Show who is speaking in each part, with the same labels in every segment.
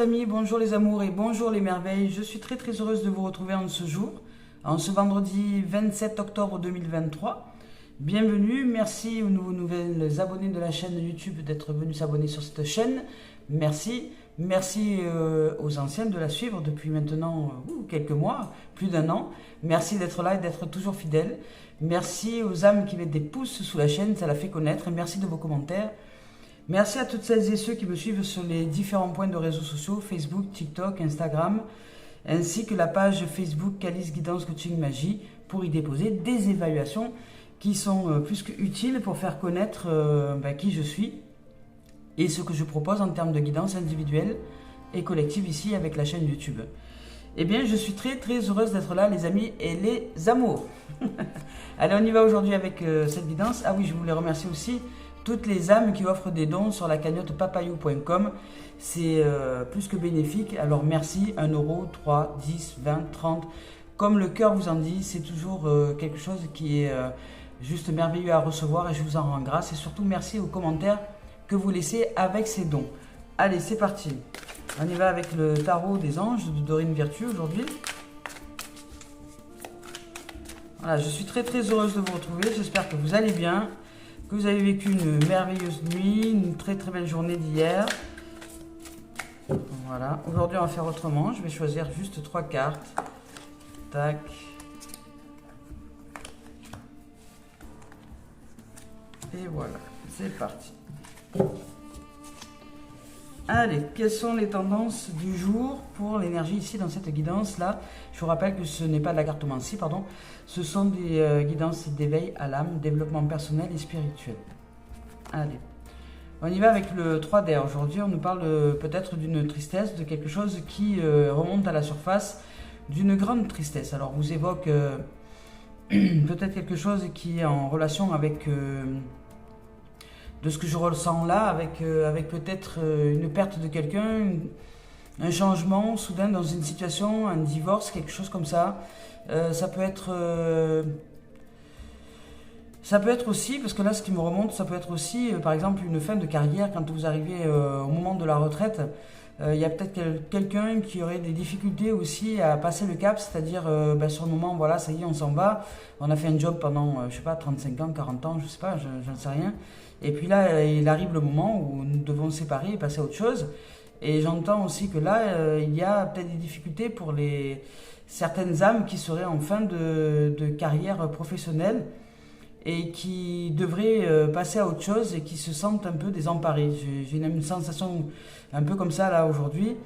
Speaker 1: amis, bonjour les amours et bonjour les merveilles. Je suis très heureuse de vous retrouver en ce jour, en ce vendredi 27 octobre 2023. Bienvenue, merci aux nouvelles abonnés de la chaîne YouTube d'être venus s'abonner sur cette chaîne. Merci aux anciennes de la suivre depuis maintenant quelques mois, plus d'un an. Merci d'être là et d'être toujours fidèles. Merci aux âmes qui mettent des pouces sous la chaîne, ça la fait connaître. Merci de vos commentaires. Merci à toutes celles et ceux qui me suivent sur les différents points de réseaux sociaux, Facebook, TikTok, Instagram, ainsi que la page Facebook Calice Guidance Coaching Magie pour y déposer des évaluations qui sont plus que utiles pour faire connaître qui je suis et ce que je propose en termes de guidance individuelle et collective ici avec la chaîne YouTube. Eh bien, je suis très heureuse d'être là, les amis et les amours. Allez, on y va aujourd'hui avec cette guidance. Ah oui, je voulais remercier aussi toutes les âmes qui offrent des dons sur la cagnotte papayou.com. C'est plus que bénéfique. Alors merci, 1 euro, 3, 10, 20, 30. Comme le cœur vous en dit, c'est toujours quelque chose qui est juste merveilleux à recevoir et je vous en rends grâce. Et surtout, merci aux commentaires que vous laissez avec ces dons. Allez, c'est parti. On y va avec le tarot des anges de Dorine Virtue aujourd'hui. Voilà, je suis très heureuse de vous retrouver. J'espère que vous allez bien, que vous avez vécu une merveilleuse nuit, une très belle journée d'hier. Voilà, aujourd'hui on va faire autrement. Je vais choisir juste 3 cartes. Tac. Et voilà, c'est parti. Allez, quelles sont les tendances du jour pour l'énergie ici dans cette guidance là? Je vous rappelle que ce n'est pas de la cartomancie, pardon. Ce sont des guidances d'éveil à l'âme, développement personnel et spirituel. Allez, on y va avec le 3D. Aujourd'hui, on nous parle peut-être d'une tristesse, de quelque chose qui remonte à la surface, d'une grande tristesse. Alors, vous évoque peut-être quelque chose qui est en relation avec... de ce que je ressens là, avec peut-être une perte de quelqu'un, un changement soudain dans une situation, un divorce, quelque chose comme ça. Ça peut être aussi, parce que là ce qui me remonte, ça peut être aussi par exemple une fin de carrière quand vous arrivez au moment de la retraite. Il y a peut-être quelqu'un qui aurait des difficultés aussi à passer le cap, c'est-à-dire sur le moment, voilà, ça y est, on s'en va, on a fait un job pendant, je sais pas, 35 ans, 40 ans, je sais pas, je ne sais rien. Et puis là, il arrive le moment où nous devons nous séparer et passer à autre chose. Et j'entends aussi que là, il y a peut-être des difficultés pour certaines âmes qui seraient en fin de carrière professionnelle et qui devraient passer à autre chose et qui se sentent un peu désemparées. J'ai une sensation un peu comme ça là aujourd'hui,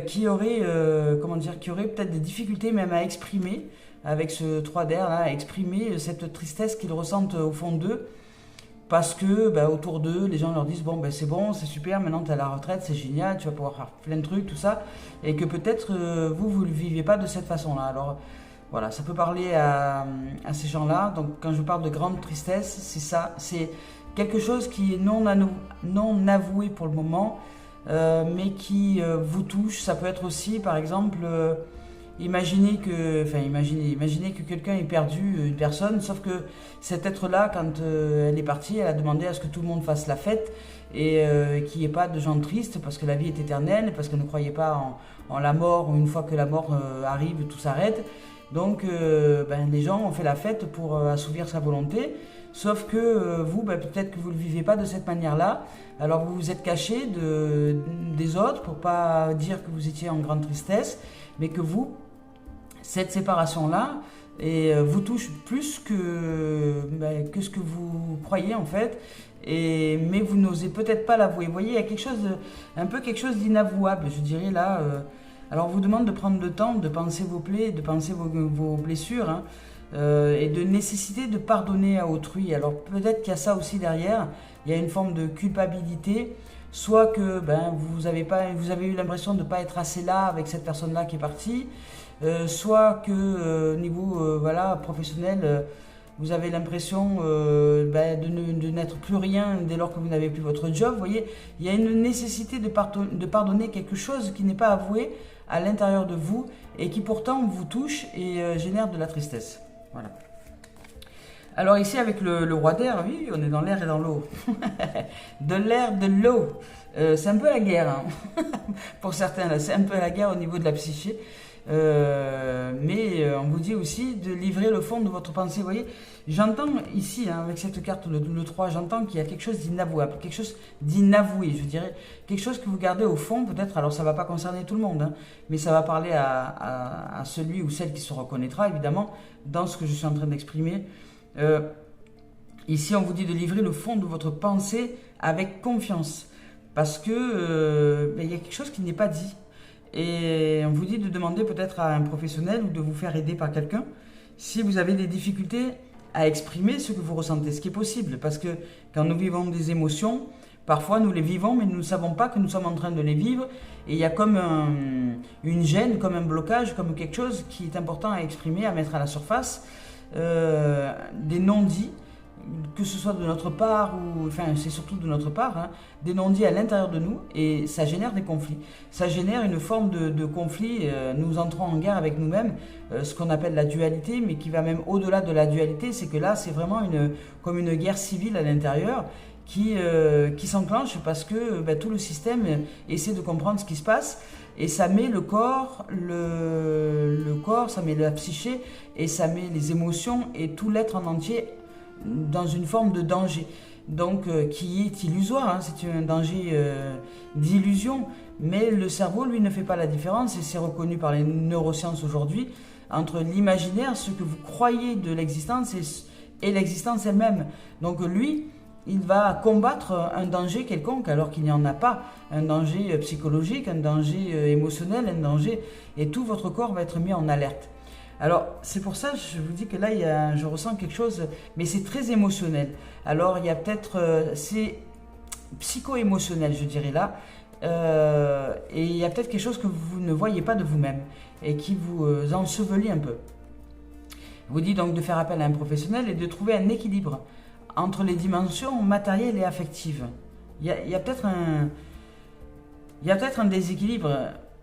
Speaker 1: qui aurait peut-être des difficultés même à exprimer avec ce 3D là, à exprimer cette tristesse qu'ils ressentent au fond d'eux. Parce que autour d'eux, les gens leur disent bon c'est bon, c'est super, maintenant tu es à la retraite, c'est génial, tu vas pouvoir faire plein de trucs, tout ça. Et que peut-être vous ne le vivez pas de cette façon-là. Alors voilà, ça peut parler à ces gens-là. Donc quand je parle de grande tristesse, c'est ça. C'est quelque chose qui est non avoué pour le moment, mais qui vous touche. Ça peut être aussi par exemple... Imaginez que quelqu'un ait perdu une personne, sauf que cet être-là, quand elle est partie, elle a demandé à ce que tout le monde fasse la fête et qu'il n'y ait pas de gens tristes parce que la vie est éternelle, parce qu'elle ne croyait pas en la mort, ou une fois que la mort arrive, tout s'arrête. Donc les gens ont fait la fête pour assouvir sa volonté, sauf que vous, peut-être que vous ne le vivez pas de cette manière-là, alors vous vous êtes caché des autres pour pas dire que vous étiez en grande tristesse, mais que vous, cette séparation-là, vous touche plus que ce que vous croyez en fait, mais vous n'osez peut-être pas l'avouer. Vous voyez, il y a quelque chose d'inavouable, je dirais là. Alors on vous demande de prendre le temps de penser vos plaies, de penser vos blessures, hein, et de nécessiter de pardonner à autrui. Alors peut-être qu'il y a ça aussi derrière, il y a une forme de culpabilité, soit que vous avez eu l'impression de ne pas être assez là avec cette personne-là qui est partie, soit que au niveau professionnel, vous avez l'impression de n'être plus rien dès lors que vous n'avez plus votre job. Vous voyez, il y a une nécessité de pardonner quelque chose qui n'est pas avoué à l'intérieur de vous et qui pourtant vous touche et génère de la tristesse. Voilà. Alors ici avec le roi d'air, oui, on est dans l'air et dans l'eau. De l'air, de l'eau. C'est un peu la guerre, hein. Pour certains, là, c'est un peu la guerre au niveau de la psyché. Mais on vous dit aussi de livrer le fond de votre pensée. Vous voyez, j'entends ici, hein, avec cette carte, le 3, j'entends qu'il y a quelque chose d'inavouable, quelque chose d'inavoué, je dirais. Quelque chose que vous gardez au fond, peut-être. Alors, ça ne va pas concerner tout le monde, hein, mais ça va parler à celui ou celle qui se reconnaîtra, évidemment, dans ce que je suis en train d'exprimer. Ici, on vous dit de livrer le fond de votre pensée avec confiance. Parce que il y a quelque chose qui n'est pas dit. Et on vous dit de demander peut-être à un professionnel ou de vous faire aider par quelqu'un si vous avez des difficultés à exprimer ce que vous ressentez, ce qui est possible. Parce que quand nous vivons des émotions, parfois nous les vivons, mais nous ne savons pas que nous sommes en train de les vivre. Et il y a comme une gêne, comme un blocage, comme quelque chose qui est important à exprimer, à mettre à la surface. Des non-dits, que ce soit de notre part ou, enfin c'est surtout de notre part, hein, des non-dits à l'intérieur de nous, et ça génère des conflits. Ça génère une forme de conflit, nous entrons en guerre avec nous-mêmes, ce qu'on appelle la dualité, mais qui va même au-delà de la dualité, c'est que là c'est vraiment comme une guerre civile à l'intérieur qui s'enclenche parce que tout le système essaie de comprendre ce qui se passe, et ça met le corps, ça met la psyché, et ça met les émotions et tout l'être en entier dans une forme de danger, donc qui est illusoire, hein, c'est un danger d'illusion, mais le cerveau lui ne fait pas la différence, et c'est reconnu par les neurosciences aujourd'hui, entre l'imaginaire, ce que vous croyez de l'existence, et l'existence elle-même. Donc lui, il va combattre un danger quelconque alors qu'il n'y en a pas, un danger psychologique, un danger émotionnel, un danger, et tout votre corps va être mis en alerte. Alors, c'est pour ça que je vous dis que là, je ressens quelque chose, mais c'est très émotionnel. Alors, il y a peut-être, c'est psycho-émotionnel, je dirais là, et il y a peut-être quelque chose que vous ne voyez pas de vous-même, et qui vous ensevelit un peu. Je vous dis donc de faire appel à un professionnel et de trouver un équilibre entre les dimensions matérielles et affectives. Il y a peut-être un déséquilibre.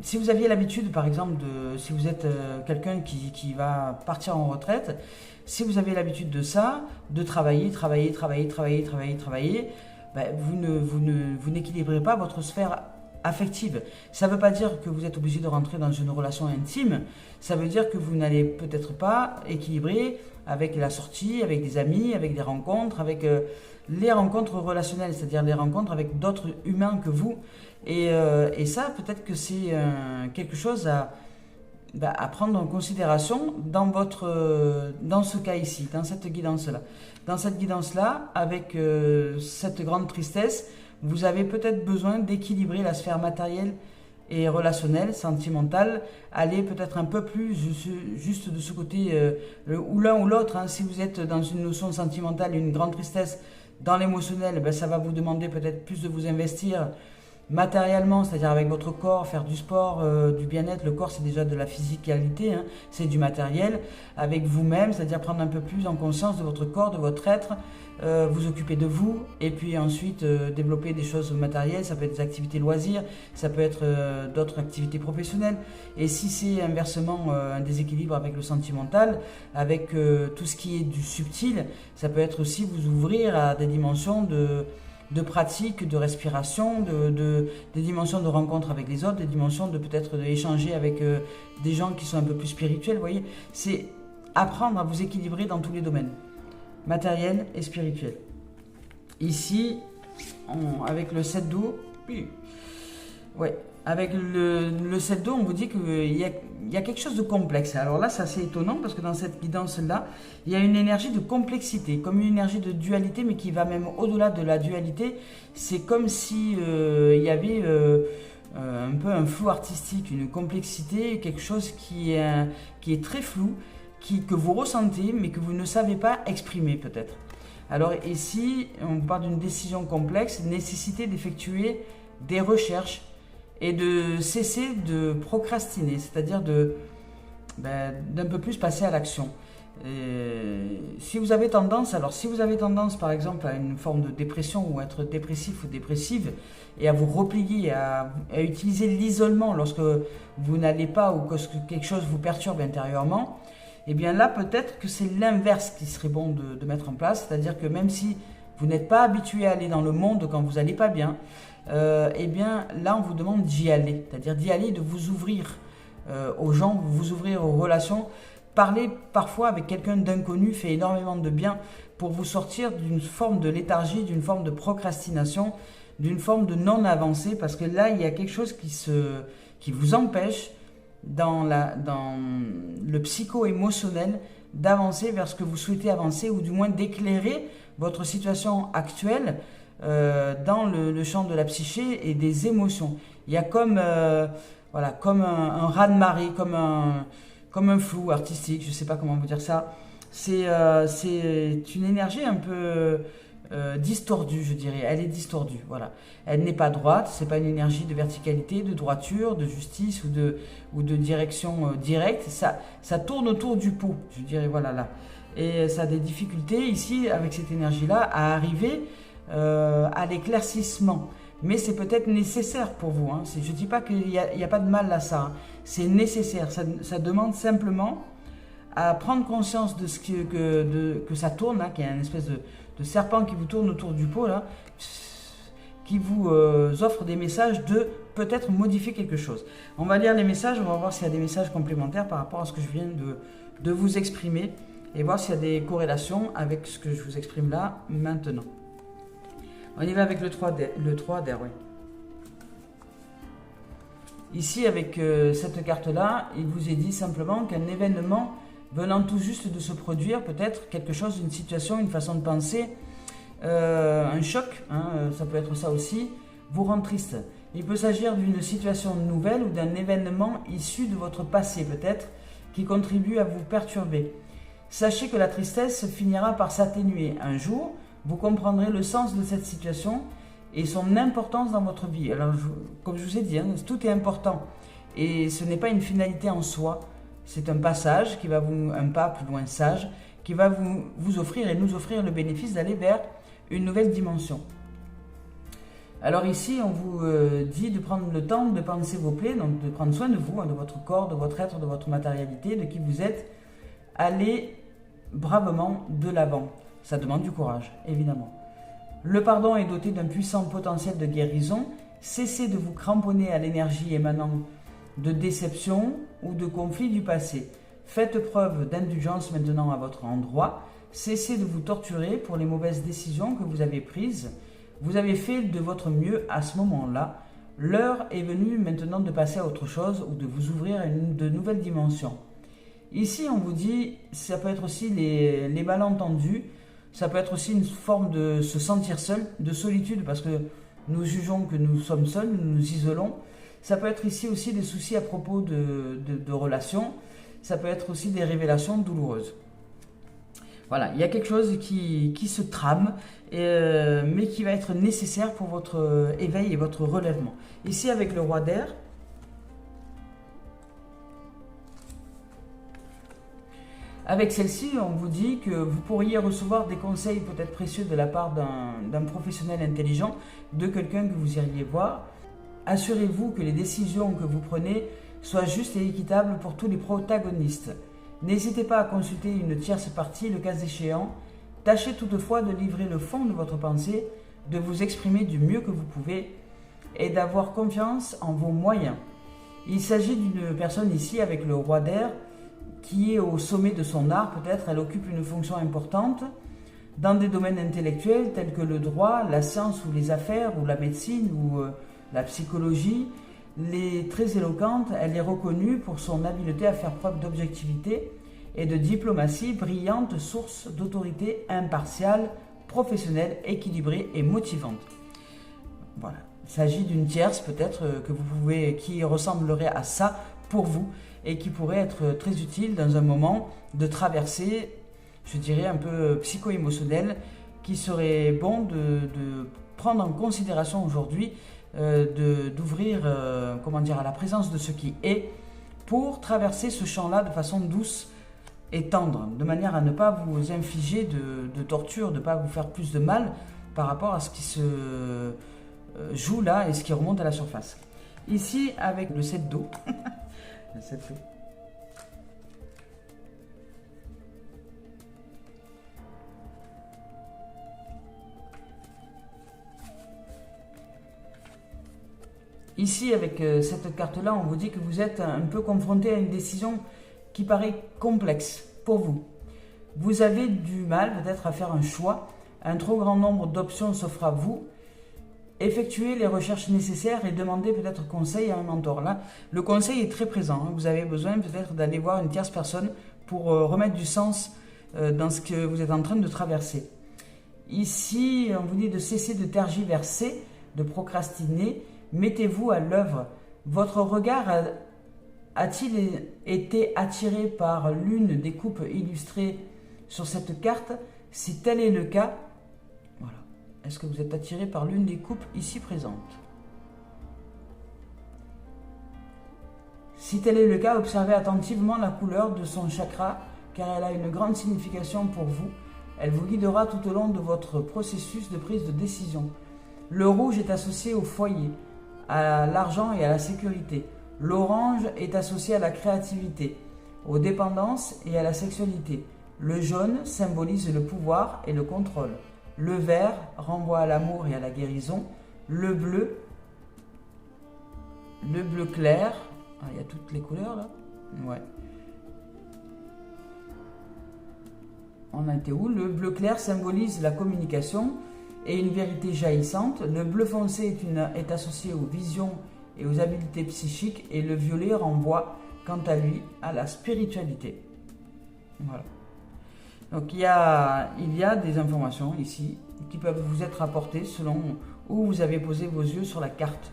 Speaker 1: Si vous aviez l'habitude, par exemple, si vous êtes quelqu'un qui va partir en retraite, si vous avez l'habitude de ça, de travailler, vous n'équilibrez pas votre sphère affective. Ça ne veut pas dire que vous êtes obligé de rentrer dans une relation intime, ça veut dire que vous n'allez peut-être pas équilibrer avec la sortie, avec des amis, avec des rencontres, avec les rencontres relationnelles, c'est-à-dire les rencontres avec d'autres humains que vous. Et ça, peut-être que c'est quelque chose à prendre en considération dans ce cas ici, dans cette guidance-là. Dans cette guidance-là, avec cette grande tristesse, vous avez peut-être besoin d'équilibrer la sphère matérielle et relationnelle, sentimentale, aller peut-être un peu plus juste de ce côté, ou l'un ou l'autre, hein. Si vous êtes dans une notion sentimentale, une grande tristesse, dans l'émotionnel, ça va vous demander peut-être plus de vous investir matériellement, c'est-à-dire avec votre corps, faire du sport, du bien-être. Le corps, c'est déjà de la physicalité, hein, c'est du matériel. Avec vous-même, c'est-à-dire prendre un peu plus en conscience de votre corps, de votre être, vous occuper de vous, et puis ensuite développer des choses matérielles. Ça peut être des activités loisirs, ça peut être d'autres activités professionnelles. Et si c'est inversement un déséquilibre avec le sentimental, avec tout ce qui est du subtil, ça peut être aussi vous ouvrir à des dimensions de pratique, de respiration, des dimensions de rencontre avec les autres, des dimensions de peut-être d'échanger avec des gens qui sont un peu plus spirituels, vous voyez. C'est apprendre à vous équilibrer dans tous les domaines, matériel et spirituel. Ici, avec le 7 d'eau, oui, ouais, avec le 7 d'eau, on vous dit qu'il y a quelque chose de complexe. Alors là, c'est assez étonnant parce que dans cette guidance-là, il y a une énergie de complexité, comme une énergie de dualité, mais qui va même au-delà de la dualité. C'est comme si il y avait un peu un flou artistique, une complexité, quelque chose qui est très flou, que vous ressentez, mais que vous ne savez pas exprimer peut-être. Alors ici, on parle d'une décision complexe, nécessité d'effectuer des recherches et de cesser de procrastiner, c'est-à-dire d'un peu plus passer à l'action. Si vous avez tendance par exemple à une forme de dépression ou à être dépressif ou dépressive et à vous replier, à utiliser l'isolement lorsque vous n'allez pas ou que quelque chose vous perturbe intérieurement, Et bien là, peut-être que c'est l'inverse qui serait bon de mettre en place, c'est-à-dire que même si vous n'êtes pas habitué à aller dans le monde quand vous n'allez pas bien, et bien là, on vous demande d'y aller, c'est-à-dire d'y aller, de vous ouvrir aux gens, vous ouvrir aux relations. Parler parfois avec quelqu'un d'inconnu fait énormément de bien pour vous sortir d'une forme de léthargie, d'une forme de procrastination, d'une forme de non-avancée, parce que là, il y a quelque chose qui vous empêche dans le psycho-émotionnel d'avancer vers ce que vous souhaitez avancer, ou du moins d'éclairer votre situation actuelle dans le champ de la psyché et des émotions. Il y a comme, voilà, comme un raz-de-marée, comme un flou artistique, je ne sais pas comment vous dire ça. C'est une énergie un peu distordue, je dirais. Elle est distordue, voilà. Elle n'est pas droite, c'est pas une énergie de verticalité, de droiture, de justice ou de direction directe. Ça tourne autour du pot, je dirais, voilà, là. Et ça a des difficultés ici, avec cette énergie-là, à arriver à l'éclaircissement. Mais c'est peut-être nécessaire pour vous. Hein. Je ne dis pas qu'il n'y a pas de mal à ça. Hein. C'est nécessaire. Ça demande simplement à prendre conscience de ce que ça tourne, là, qu'il y a une espèce de serpent qui vous tourne autour du pot, là, qui vous offre des messages de peut-être modifier quelque chose. On va lire les messages, on va voir s'il y a des messages complémentaires par rapport à ce que je viens de vous exprimer et voir s'il y a des corrélations avec ce que je vous exprime là maintenant. On y va avec le 3 d'air, oui. Ici, avec cette carte-là, il vous est dit simplement qu'un événement venant tout juste de se produire, peut-être quelque chose, une situation, une façon de penser, un choc, hein, ça peut être ça aussi, vous rend triste. Il peut s'agir d'une situation nouvelle ou d'un événement issu de votre passé, peut-être, qui contribue à vous perturber. Sachez que la tristesse finira par s'atténuer. Un jour, vous comprendrez le sens de cette situation et son importance dans votre vie. Alors, comme je vous ai dit, hein, tout est important. Et ce n'est pas une finalité en soi. C'est un passage qui va un pas plus loin sage, qui va vous offrir et nous offrir le bénéfice d'aller vers une nouvelle dimension. Alors ici, on vous dit de prendre le temps de penser vos plaies, donc de prendre soin de vous, hein, de votre corps, de votre être, de votre matérialité, de qui vous êtes. Allez bravement de l'avant. Ça demande du courage, évidemment. Le pardon est doté d'un puissant potentiel de guérison. Cessez de vous cramponner à l'énergie émanant de déception ou de conflits du passé. Faites preuve d'indulgence maintenant à votre endroit. Cessez de vous torturer pour les mauvaises décisions que vous avez prises. Vous avez fait de votre mieux à ce moment-là. L'heure est venue maintenant de passer à autre chose ou de vous ouvrir à de nouvelles dimensions. Ici, on vous dit, ça peut être aussi les malentendus. Ça peut être aussi une forme de se sentir seul, de solitude, parce que nous jugeons que nous sommes seuls, nous nous isolons. Ça peut être ici aussi des soucis à propos de relations. Ça peut être aussi des révélations douloureuses. Voilà, il y a quelque chose qui se trame, mais qui va être nécessaire pour votre éveil et votre relèvement. Ici, avec le roi d'air, avec celle-ci, on vous dit que vous pourriez recevoir des conseils peut-être précieux de la part d'un professionnel intelligent, de quelqu'un que vous iriez voir. Assurez-vous que les décisions que vous prenez soient justes et équitables pour tous les protagonistes. N'hésitez pas à consulter une tierce partie, le cas échéant. Tâchez toutefois de livrer le fond de votre pensée, de vous exprimer du mieux que vous pouvez et d'avoir confiance en vos moyens. Il s'agit d'une personne ici avec le roi d'air, qui est au sommet de son art, peut-être. Elle occupe une fonction importante dans des domaines intellectuels tels que le droit, la science ou les affaires, ou la médecine ou la psychologie. Très éloquente, elle est reconnue pour son habileté à faire preuve d'objectivité et de diplomatie, brillante source d'autorité impartiale, professionnelle, équilibrée et motivante. Voilà. Il s'agit d'une tierce peut-être qui ressemblerait à ça pour vous, et qui pourrait être très utile dans un moment de traversée, je dirais un peu psycho-émotionnelle, qui serait bon de prendre en considération aujourd'hui, d'ouvrir à la présence de ce qui est, pour traverser ce champ-là de façon douce et tendre, de manière à ne pas vous infliger de torture, de ne pas vous faire plus de mal par rapport à ce qui se joue là et ce qui remonte à la surface. Ici, avec le 7 d'eau, le 7 d'eau. Ici, avec cette carte-là, on vous dit que vous êtes un peu confronté à une décision qui paraît complexe pour vous. Vous avez du mal peut-être à faire un choix. Un trop grand nombre d'options s'offrent à vous. Effectuez les recherches nécessaires et demandez peut-être conseil à un mentor. Là, le conseil est très présent. Vous avez besoin peut-être d'aller voir une tierce personne pour remettre du sens dans ce que vous êtes en train de traverser. Ici, on vous dit de cesser de tergiverser, de procrastiner. Mettez-vous à l'œuvre. Votre regard a-t-il été attiré par l'une des coupes illustrées sur cette carte? Si tel est le cas, voilà. Est-ce que vous êtes attiré par l'une des coupes ici présentes? Si tel est le cas, observez attentivement la couleur de son chakra, car elle a une grande signification pour vous. Elle vous guidera tout au long de votre processus de prise de décision. Le rouge est associé au foyer, à l'argent et à la sécurité. L'orange est associé à la créativité, aux dépendances et à la sexualité. Le jaune symbolise le pouvoir et le contrôle. Le vert renvoie à l'amour et à la guérison. Le bleu clair, il y a toutes les couleurs là. Ouais. On a été où? Le bleu clair symbolise la communication et une vérité jaillissante. Le bleu foncé est associé aux visions et aux habiletés psychiques. Et le violet renvoie, quant à lui, à la spiritualité. Voilà. Donc il y a des informations ici qui peuvent vous être apportées selon où vous avez posé vos yeux sur la carte.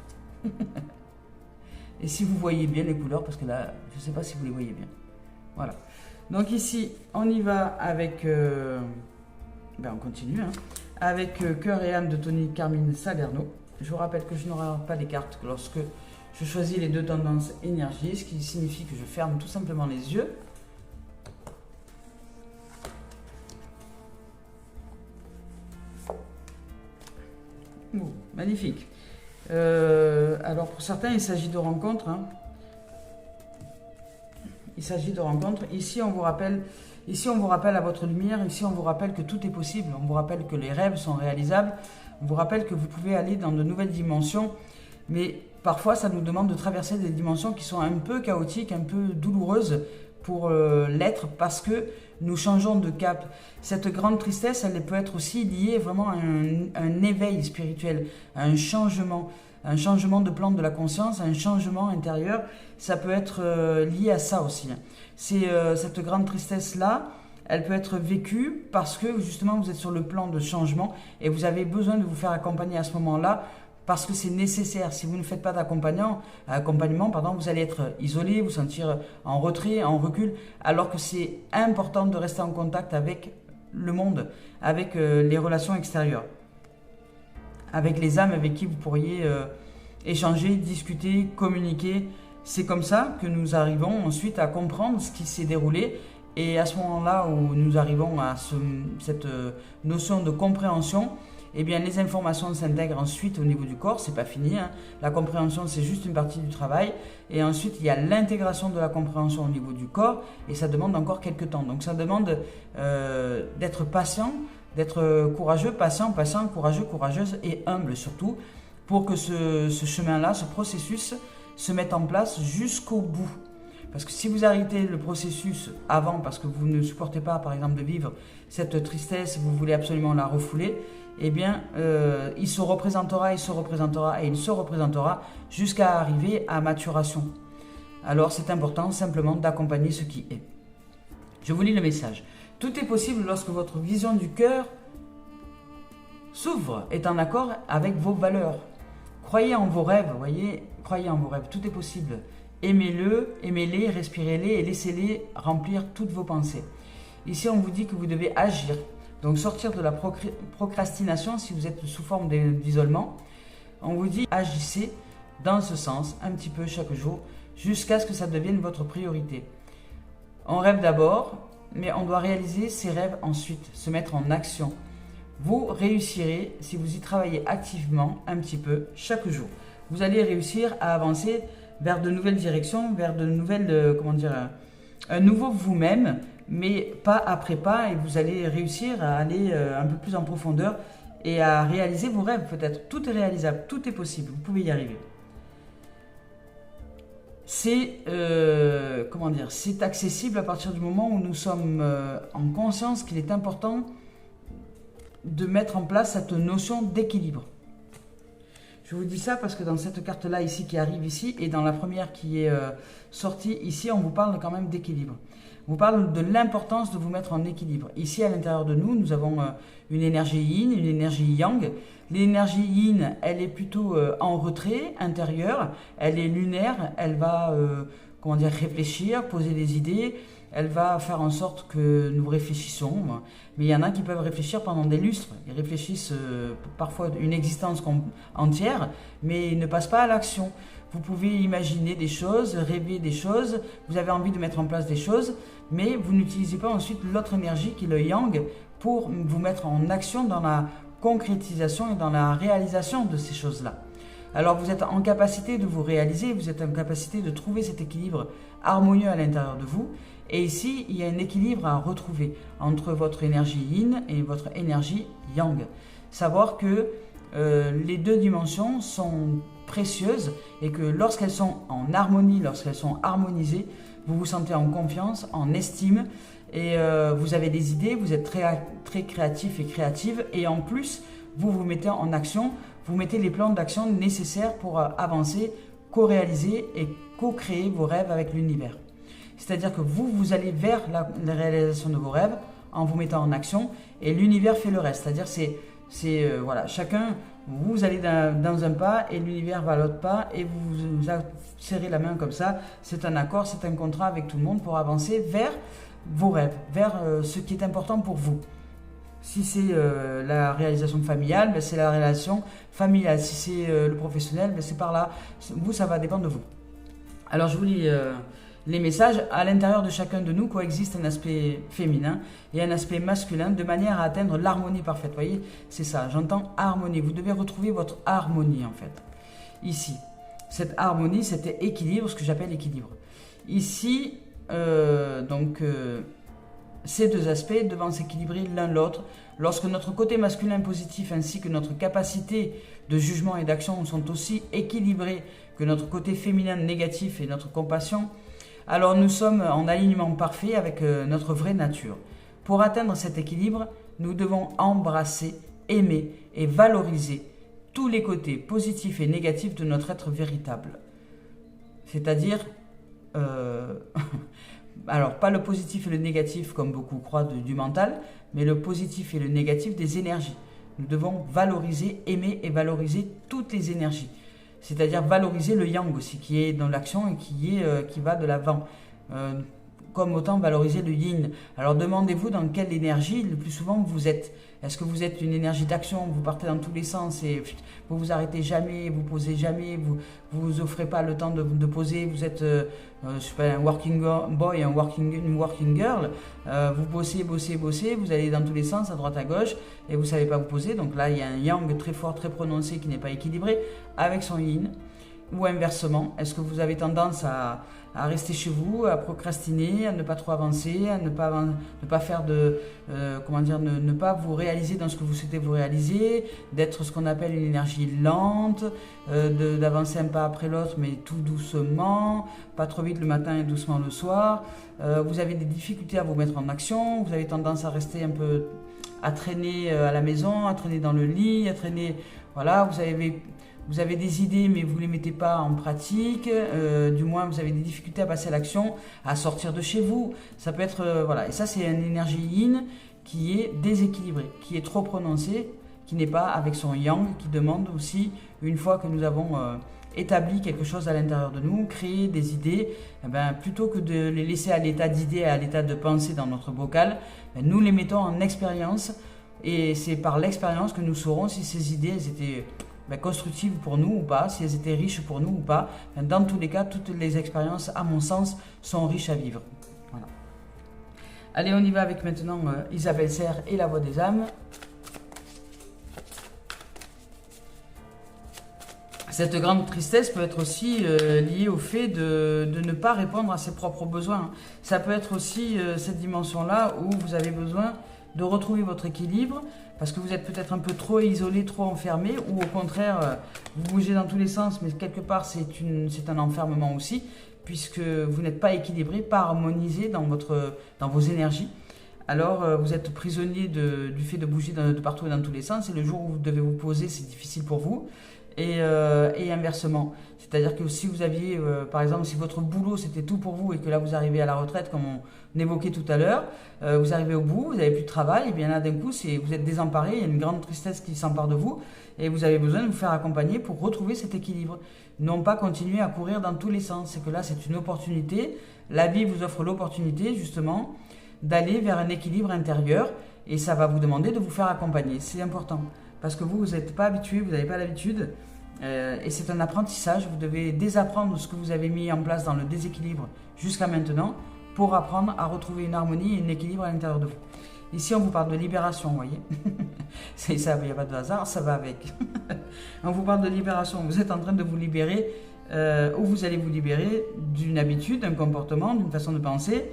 Speaker 1: Et si vous voyez bien les couleurs, parce que là, je ne sais pas si vous les voyez bien. Voilà. Donc ici, on y va avec... on continue. Hein, avec Cœur et âme de Tony Carmine Salerno. Je vous rappelle que je n'aurai pas les cartes lorsque je choisis les deux tendances énergie, ce qui signifie que je ferme tout simplement les yeux. Oh, magnifique. Alors pour certains, il s'agit de rencontres. Hein. Il s'agit de rencontres. Ici, on vous rappelle à votre lumière. Ici, on vous rappelle que tout est possible. On vous rappelle que les rêves sont réalisables. On vous rappelle que vous pouvez aller dans de nouvelles dimensions. Mais parfois, ça nous demande de traverser des dimensions qui sont un peu chaotiques, un peu douloureuses pour l'être, parce que nous changeons de cap. Cette grande tristesse, elle peut être aussi liée vraiment à un éveil spirituel, à un changement de plan de la conscience, un changement intérieur. Ça peut être lié à ça aussi. C'est cette grande tristesse-là, elle peut être vécue parce que justement vous êtes sur le plan de changement et vous avez besoin de vous faire accompagner à ce moment-là parce que c'est nécessaire. Si vous ne faites pas d'accompagnement, vous allez être isolé, vous sentir en retrait, en recul, alors que c'est important de rester en contact avec le monde, avec les relations extérieures, avec les âmes avec qui vous pourriez échanger, discuter, communiquer. C'est comme ça que nous arrivons ensuite à comprendre ce qui s'est déroulé. Et à ce moment-là où nous arrivons à cette notion de compréhension, eh bien les informations s'intègrent ensuite au niveau du corps, c'est pas fini. Hein. La compréhension, c'est juste une partie du travail. Et ensuite, il y a l'intégration de la compréhension au niveau du corps et ça demande encore quelques temps. Donc ça demande d'être patient, d'être courageux, patient, courageux, courageuse et humble surtout pour que ce chemin-là, ce processus se mette en place jusqu'au bout. Parce que si vous arrêtez le processus avant, parce que vous ne supportez pas, par exemple, de vivre cette tristesse, vous voulez absolument la refouler, eh bien, il se représentera jusqu'à arriver à maturation. Alors, c'est important simplement d'accompagner ce qui est. Je vous lis le message. Tout est possible lorsque votre vision du cœur s'ouvre, est en accord avec vos valeurs. Croyez en vos rêves, voyez, croyez en vos rêves, tout est possible. Aimez-les, respirez-les et laissez-les remplir toutes vos pensées. Ici, on vous dit que vous devez agir, donc sortir de la procrastination si vous êtes sous forme d'isolement. On vous dit agissez dans ce sens, un petit peu chaque jour, jusqu'à ce que ça devienne votre priorité. On rêve d'abord, mais on doit réaliser ses rêves ensuite, se mettre en action. Vous réussirez si vous y travaillez activement un petit peu chaque jour. Vous allez réussir à avancer vers de nouvelles directions, vers de nouvelles, un nouveau vous-même, mais pas après pas, et vous allez réussir à aller un peu plus en profondeur et à réaliser vos rêves peut-être. Tout est réalisable, tout est possible, vous pouvez y arriver. c'est comment dire, c'est accessible à partir du moment où nous sommes en conscience qu'il est important de mettre en place cette notion d'équilibre. Je vous dis ça parce que dans cette carte-là ici qui arrive ici et dans la première qui est sortie ici, on vous parle quand même d'équilibre. On vous parle de l'importance de vous mettre en équilibre. Ici à l'intérieur de nous, nous avons une énergie yin, une énergie yang. L'énergie yin, elle est plutôt en retrait intérieur, elle est lunaire, elle va comment dire, réfléchir, poser des idées, elle va faire en sorte que nous réfléchissons. Mais il y en a qui peuvent réfléchir pendant des lustres, ils réfléchissent parfois une existence entière, mais ils ne passent pas à l'action. Vous pouvez imaginer des choses, rêver des choses, vous avez envie de mettre en place des choses, mais vous n'utilisez pas ensuite l'autre énergie qui est le yang pour vous mettre en action dans la concrétisation et dans la réalisation de ces choses-là. Alors vous êtes en capacité de vous réaliser, vous êtes en capacité de trouver cet équilibre harmonieux à l'intérieur de vous. Et ici, il y a un équilibre à retrouver entre votre énergie yin et votre énergie yang. Savoir que les deux dimensions sont précieuses et que lorsqu'elles sont en harmonie, lorsqu'elles sont harmonisées, vous vous sentez en confiance, en estime et vous avez des idées, vous êtes très créatif et créative et en plus, vous vous mettez en action, vous mettez les plans d'action nécessaires pour avancer, co-réaliser et co-créer vos rêves avec l'univers. C'est-à-dire que vous allez vers la réalisation de vos rêves en vous mettant en action et l'univers fait le reste. C'est-à-dire voilà, chacun, vous allez dans un pas et l'univers va à l'autre pas et vous serrez la main comme ça. C'est un accord, c'est un contrat avec tout le monde pour avancer vers vos rêves, vers ce qui est important pour vous. Si c'est la réalisation familiale, ben c'est la réalisation familiale. Si c'est le professionnel, ben c'est par là. Vous, ça va dépendre de vous. Alors, je vous lis les messages. À l'intérieur de chacun de nous coexiste un aspect féminin et un aspect masculin de manière à atteindre l'harmonie parfaite. Vous voyez, c'est ça, j'entends harmonie. Vous devez retrouver votre harmonie en fait. Ici, cette harmonie, cet équilibre, ce que j'appelle équilibre. Ici, ces deux aspects devant s'équilibrer l'un l'autre. Lorsque notre côté masculin positif ainsi que notre capacité de jugement et d'action sont aussi équilibrés que notre côté féminin négatif et notre compassion, alors nous sommes en alignement parfait avec notre vraie nature. Pour atteindre cet équilibre, nous devons embrasser, aimer et valoriser tous les côtés positifs et négatifs de notre être véritable. C'est-à-dire, alors pas le positif et le négatif comme beaucoup croient du mental, mais le positif et le négatif des énergies. Nous devons valoriser, aimer et valoriser toutes les énergies. C'est-à-dire valoriser le yang aussi, qui est dans l'action et qui va de l'avant. Comme autant valoriser le yin. Alors demandez-vous dans quelle énergie le plus souvent vous êtes. Est-ce que vous êtes une énergie d'action, vous partez dans tous les sens et vous vous arrêtez jamais, vous posez jamais, vous offrez pas le temps de poser, vous êtes je sais pas, un working boy, une working girl, vous bossez, vous allez dans tous les sens, à droite à gauche, et vous savez pas vous poser. Donc là, il y a un yang très fort, très prononcé qui n'est pas équilibré avec son yin. Ou inversement, est-ce que vous avez tendance à rester chez vous, à procrastiner, à ne pas trop avancer, à ne pas faire de, ne pas vous réaliser dans ce que vous souhaitez vous réaliser, d'être ce qu'on appelle une énergie lente, d'avancer un pas après l'autre, mais tout doucement, pas trop vite le matin et doucement le soir. Vous avez des difficultés à vous mettre en action, vous avez tendance à rester un peu, à traîner à la maison, à traîner dans le lit, à traîner, voilà, vous avez des idées, mais vous ne les mettez pas en pratique. Du moins, vous avez des difficultés à passer à l'action, à sortir de chez vous. Ça peut être... voilà. Et ça, c'est une énergie yin qui est déséquilibrée, qui est trop prononcée, qui n'est pas avec son yang, qui demande aussi, une fois que nous avons établi quelque chose à l'intérieur de nous, créer des idées, plutôt que de les laisser à l'état d'idée, à l'état de pensée dans notre bocal, nous les mettons en expérience. Et c'est par l'expérience que nous saurons si ces idées elles étaient... constructives pour nous ou pas, si elles étaient riches pour nous ou pas. Dans tous les cas, toutes les expériences, à mon sens, sont riches à vivre. Voilà. Allez, on y va avec maintenant Isabelle Serre et la Voix des âmes. Cette grande tristesse peut être aussi liée au fait de ne pas répondre à ses propres besoins. Ça peut être aussi cette dimension-là où vous avez besoin de retrouver votre équilibre, parce que vous êtes peut-être un peu trop isolé, trop enfermé, ou au contraire, vous bougez dans tous les sens, mais quelque part c'est un enfermement aussi, puisque vous n'êtes pas équilibré, pas harmonisé dans vos énergies. Alors vous êtes prisonnier du fait de bouger de partout et dans tous les sens, et le jour où vous devez vous poser, c'est difficile pour vous, et inversement. C'est-à-dire que si vous aviez, par exemple, si votre boulot c'était tout pour vous, et que là vous arrivez à la retraite, comme on évoquait tout à l'heure, vous arrivez au bout, vous n'avez plus de travail, et bien là d'un coup vous êtes désemparé, il y a une grande tristesse qui s'empare de vous, et vous avez besoin de vous faire accompagner pour retrouver cet équilibre. Non pas continuer à courir dans tous les sens, c'est que là c'est une opportunité, la vie vous offre l'opportunité justement d'aller vers un équilibre intérieur, et ça va vous demander de vous faire accompagner, c'est important, parce que vous n'êtes pas habitué, vous n'avez pas l'habitude, et c'est un apprentissage, vous devez désapprendre ce que vous avez mis en place dans le déséquilibre jusqu'à maintenant, pour apprendre à retrouver une harmonie et un équilibre à l'intérieur de vous. Ici on vous parle de libération, vous voyez, c'est ça, il n'y a pas de hasard, ça va avec. On vous parle de libération, vous êtes en train de vous libérer, ou vous allez vous libérer d'une habitude, d'un comportement, d'une façon de penser,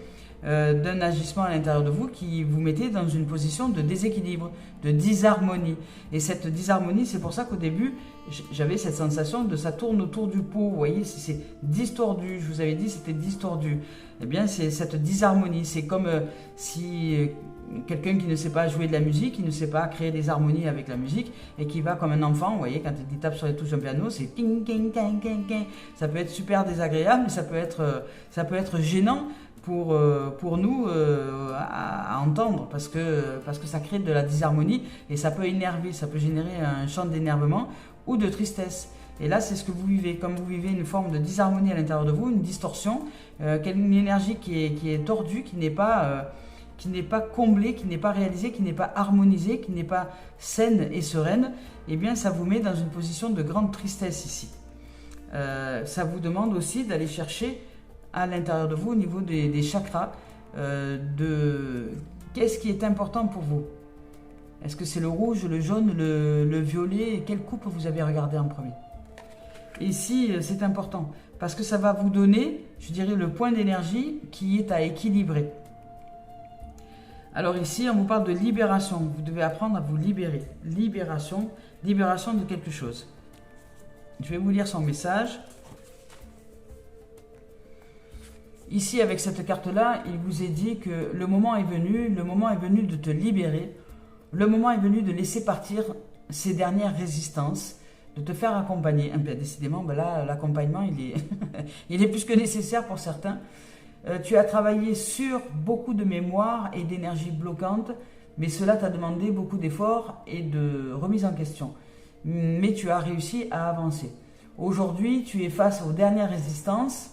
Speaker 1: d'un agissement à l'intérieur de vous qui vous mettait dans une position de déséquilibre, de disharmonie. Et cette disharmonie, c'est pour ça qu'au début, j'avais cette sensation de ça tourne autour du pot, vous voyez, c'est distordu, je vous avais dit c'était distordu. Eh bien, c'est cette disharmonie, c'est comme si quelqu'un qui ne sait pas jouer de la musique, qui ne sait pas créer des harmonies avec la musique, et qui va comme un enfant, vous voyez, quand il tape sur les touches d'un piano, c'est ting, ting, ting, ting, ting. Ça peut être super désagréable, mais ça peut être gênant pour nous à entendre, parce que ça crée de la disharmonie, et ça peut énerver, ça peut générer un champ d'énervement ou de tristesse. Et là, c'est ce que vous vivez, comme vous vivez une forme de disharmonie à l'intérieur de vous, une distorsion, une énergie qui est tordue, qui n'est pas comblée, qui n'est pas réalisée, qui n'est pas harmonisée, qui n'est pas saine et sereine. Eh bien, ça vous met dans une position de grande tristesse ici. Ça vous demande aussi d'aller chercher à l'intérieur de vous, au niveau des chakras, qu'est-ce qui est important pour vous. Est-ce que c'est le rouge, le jaune, le violet? Quelle coupe vous avez regardé en premier? Ici, c'est important, parce que ça va vous donner, je dirais, le point d'énergie qui est à équilibrer. Alors ici, on vous parle de libération. Vous devez apprendre à vous libérer. Libération de quelque chose. Je vais vous lire son message. Ici, avec cette carte-là, il vous est dit que le moment est venu de te libérer, le moment est venu de laisser partir ces dernières résistances, de te faire accompagner. Décidément, ben là, l'accompagnement, il est plus que nécessaire pour certains. Tu as travaillé sur beaucoup de mémoire et d'énergie bloquante, mais cela t'a demandé beaucoup d'efforts et de remise en question. Mais tu as réussi à avancer. Aujourd'hui, tu es face aux dernières résistances,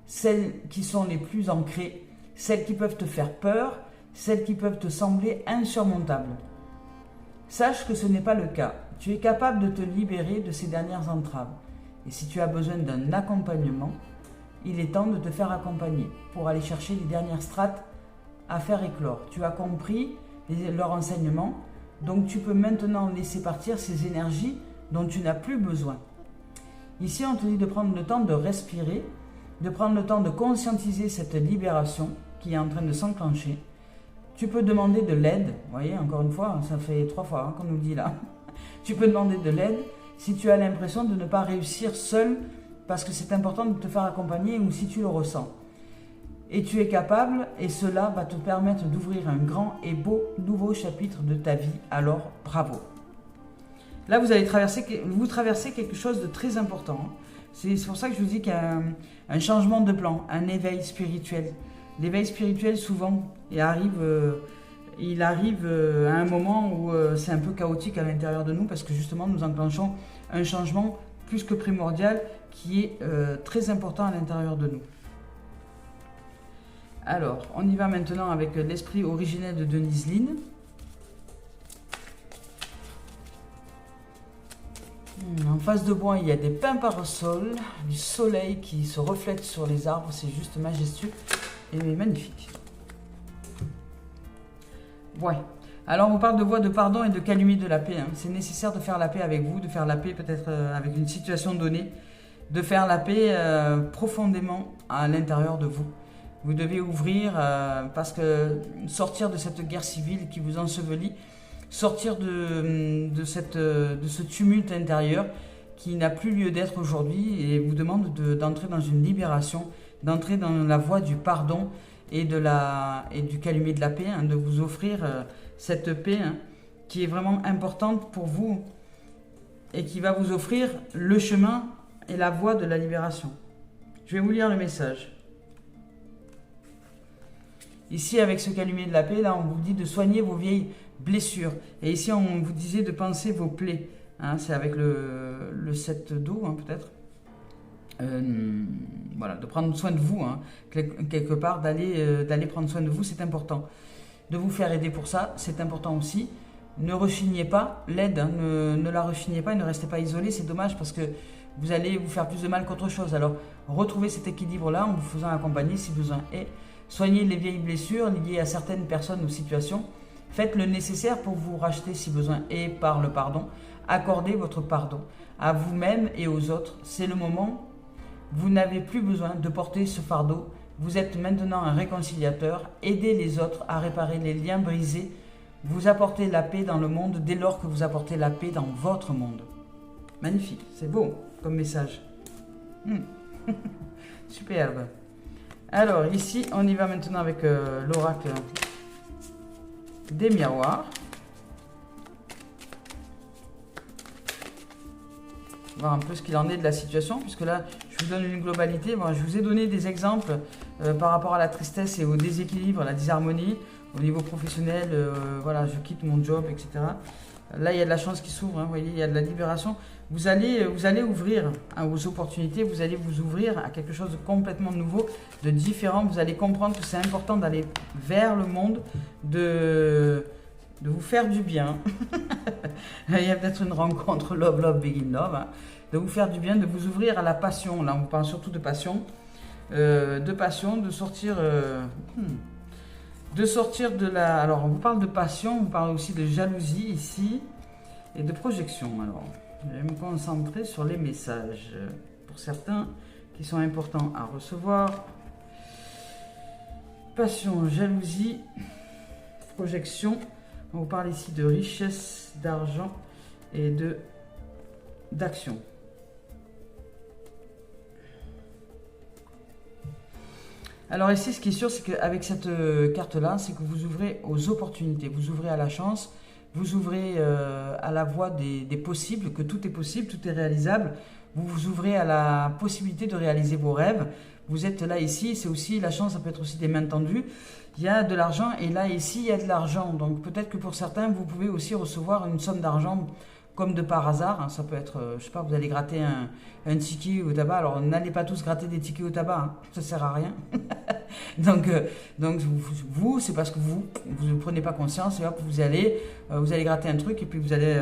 Speaker 1: celles qui sont les plus ancrées, celles qui peuvent te faire peur, celles qui peuvent te sembler insurmontables. Sache que ce n'est pas le cas. Tu es capable de te libérer de ces dernières entraves. Et si tu as besoin d'un accompagnement, il est temps de te faire accompagner pour aller chercher les dernières strates à faire éclore. Tu as compris leur enseignement, donc tu peux maintenant laisser partir ces énergies dont tu n'as plus besoin. Ici, on te dit de prendre le temps de respirer, de prendre le temps de conscientiser cette libération qui est en train de s'enclencher. Tu peux demander de l'aide, vous voyez, encore une fois, ça fait 3 fois qu'on nous dit là. Tu peux demander de l'aide si tu as l'impression de ne pas réussir seul, parce que c'est important de te faire accompagner, ou si tu le ressens. Et tu es capable, et cela va te permettre d'ouvrir un grand et beau nouveau chapitre de ta vie, alors bravo. Là, vous traversez quelque chose de très important. C'est pour ça que je vous dis qu'il y a un changement de plan, un éveil spirituel. L'éveil spirituel, souvent, il arrive à un moment où c'est un peu chaotique à l'intérieur de nous, parce que justement, nous enclenchons un changement plus que primordial qui est très important à l'intérieur de nous. Alors, on y va maintenant avec l'esprit originel de Denise Linn. En face de moi, il y a des pins parasols, du soleil qui se reflète sur les arbres, c'est juste majestueux et magnifique. Ouais. Alors, on vous parle de voie de pardon et de calmer de la paix. C'est nécessaire de faire la paix avec vous, de faire la paix peut-être avec une situation donnée, de faire la paix profondément à l'intérieur de vous. Vous devez ouvrir, parce que sortir de cette guerre civile qui vous ensevelit, sortir de ce tumulte intérieur qui n'a plus lieu d'être aujourd'hui et vous demande d'entrer dans une libération, d'entrer dans la voie du pardon et du calumet de la paix, de vous offrir cette paix qui est vraiment importante pour vous et qui va vous offrir le chemin et la voie de la libération. Je vais vous lire le message. Ici, avec ce calumet de la paix, là, on vous dit de soigner vos vieilles blessures. Et ici, on vous disait de penser vos plaies. C'est avec le 7 d'eau, peut-être. Voilà, de prendre soin de vous, quelque part, d'aller prendre soin de vous, c'est important. De vous faire aider pour ça, c'est important aussi. Ne rechignez pas l'aide, ne la rechignez pas et ne restez pas isolé, c'est dommage parce que vous allez vous faire plus de mal qu'autre chose. Alors, retrouvez cet équilibre-là en vous faisant accompagner si besoin est. Soignez les vieilles blessures liées à certaines personnes ou situations. Faites le nécessaire pour vous racheter si besoin est par le pardon. Accordez votre pardon à vous-même et aux autres. C'est le moment. Vous n'avez plus besoin de porter ce fardeau. Vous êtes maintenant un réconciliateur. Aidez les autres à réparer les liens brisés. Vous apportez la paix dans le monde dès lors que vous apportez la paix dans votre monde. Magnifique, c'est beau comme message. Superbe. Alors ici, on y va maintenant avec l'oracle des miroirs. Voir un peu ce qu'il en est de la situation, puisque là, je vous donne une globalité. Bon, je vous ai donné des exemples par rapport à la tristesse et au déséquilibre, à la disharmonie, au niveau professionnel, voilà, je quitte mon job, etc. Là, il y a de la chance qui s'ouvre, vous voyez, il y a de la libération. Vous allez ouvrir aux opportunités, vous allez vous ouvrir à quelque chose de complètement nouveau, de différent. Vous allez comprendre que c'est important d'aller vers le monde, de vous faire du bien. Il y a peut-être une rencontre Love, Love, Begin Love. De vous faire du bien, de vous ouvrir à la passion. Là, on parle surtout de passion. De sortir... de sortir de la... Alors, on vous parle de passion, on parle aussi de jalousie ici, et de projection. Alors, je vais me concentrer sur les messages, pour certains qui sont importants à recevoir. Passion, jalousie, projection. On vous parle ici de richesse, d'argent et d'action. Alors ici, ce qui est sûr, c'est qu'avec cette carte-là, c'est que vous ouvrez aux opportunités, vous ouvrez à la chance, vous ouvrez à la voie des possibles, que tout est possible, tout est réalisable. Vous vous ouvrez à la possibilité de réaliser vos rêves. Vous êtes là, ici, c'est aussi la chance, ça peut être aussi des mains tendues. Il y a de l'argent et là, ici, il y a de l'argent. Donc peut-être que pour certains, vous pouvez aussi recevoir une somme d'argent comme de par hasard. Ça peut être, je sais pas, vous allez gratter un ticket au tabac. Alors n'allez pas tous gratter des tickets au tabac, ça sert à rien. donc vous, c'est parce que vous ne prenez pas conscience et hop, vous allez gratter un truc et puis vous allez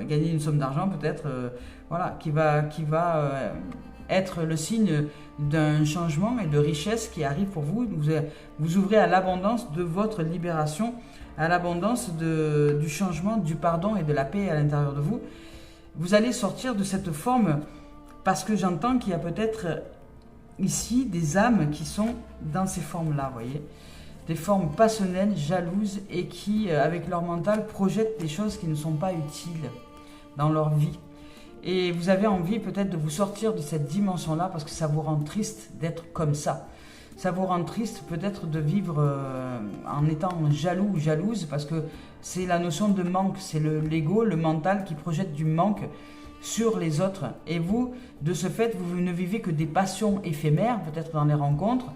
Speaker 1: gagner une somme d'argent peut-être, voilà, qui va être le signe d'un changement et de richesse qui arrive pour vous. Vous ouvrez à l'abondance de votre libération, à l'abondance du changement, du pardon et de la paix à l'intérieur de vous. Vous allez sortir de cette forme parce que j'entends qu'il y a peut-être ici des âmes qui sont dans ces formes-là, vous voyez, des formes passionnelles, jalouses et qui, avec leur mental, projettent des choses qui ne sont pas utiles dans leur vie. Et vous avez envie peut-être de vous sortir de cette dimension-là parce que ça vous rend triste d'être comme ça. Ça vous rend triste peut-être de vivre en étant jaloux ou jalouse parce que c'est la notion de manque, c'est l'ego, le mental qui projette du manque sur les autres. Et vous, de ce fait, vous ne vivez que des passions éphémères, peut-être dans les rencontres.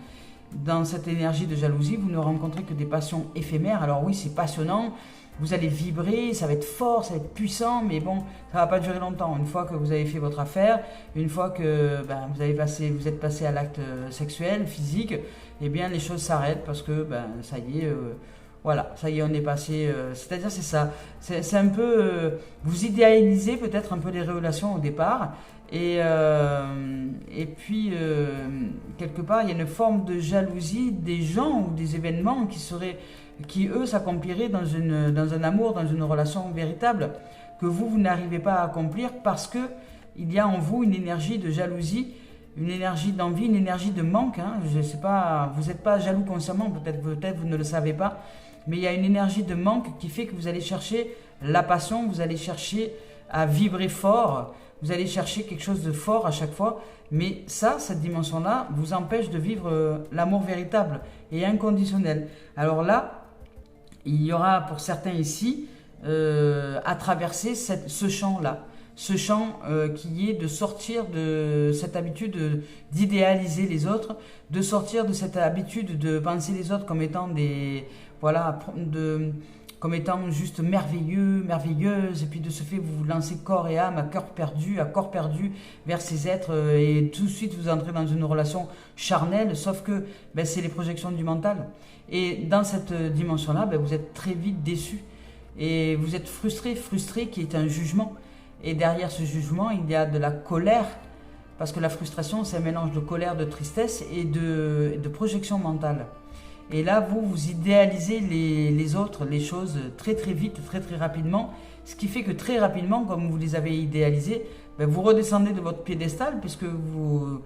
Speaker 1: Dans cette énergie de jalousie, vous ne rencontrez que des passions éphémères. Alors oui, c'est passionnant. Vous allez vibrer, ça va être fort, ça va être puissant, mais bon, ça ne va pas durer longtemps. Une fois que vous avez fait votre affaire, une fois que vous êtes passé à l'acte sexuel, physique, eh bien les choses s'arrêtent parce que ça y est, voilà, ça y est, on est passé. C'est-à-dire, c'est ça. C'est un peu. Vous idéalisez peut-être un peu les relations au départ, et puis quelque part, il y a une forme de jalousie des gens ou des événements qui eux s'accompliraient dans un amour, dans une relation véritable, que vous n'arrivez pas à accomplir parce que il y a en vous une énergie de jalousie, une énergie d'envie, une énergie de manque. Je sais pas, vous n'êtes pas jaloux consciemment, peut-être vous ne le savez pas, mais il y a une énergie de manque qui fait que vous allez chercher la passion, vous allez chercher à vibrer fort, vous allez chercher quelque chose de fort à chaque fois, mais ça, cette dimension-là, vous empêche de vivre l'amour véritable et inconditionnel. Alors là, il y aura pour certains ici à traverser ce champ-là. Ce champ qui est de sortir de cette habitude d'idéaliser les autres, de sortir de cette habitude de penser les autres comme étant des... Voilà, comme étant juste merveilleux, merveilleuses, et puis de ce fait vous vous lancez corps et âme, à corps perdu vers ces êtres, et tout de suite vous entrez dans une relation charnelle, sauf que c'est les projections du mental. Et dans cette dimension-là, vous êtes très vite déçu, et vous êtes frustré qui est un jugement. Et derrière ce jugement, il y a de la colère, parce que la frustration, c'est un mélange de colère, de tristesse et de projection mentale. Et là, vous idéalisez les autres, les choses très vite, très rapidement, ce qui fait que très rapidement, comme vous les avez idéalisés, vous redescendez de votre piédestal, puisque vous